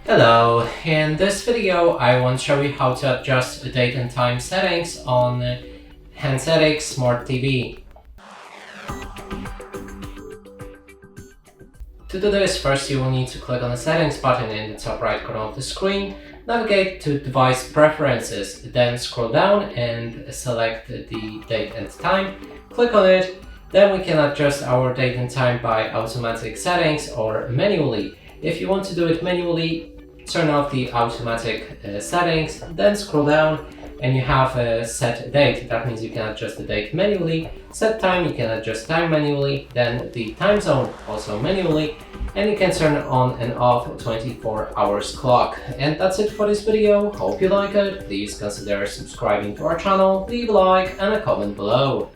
Hello, in this video I want to show you how to adjust date and time settings on Hanseatic Smart TV. To do this, first you will need to click on the settings button in the top right corner of the screen, navigate to device preferences, then scroll down and select the date and time, click on it, then we can adjust our date and time by automatic settings or manually. If you want to do it manually, turn off the automatic settings, then scroll down and you have a set date. That means you can adjust the date manually. Set time, you can adjust time manually, then the time zone also manually, and you can turn on and off 24 hours clock. And that's it for this video. Hope you like it. Please consider subscribing to our channel, leave a like and a comment below.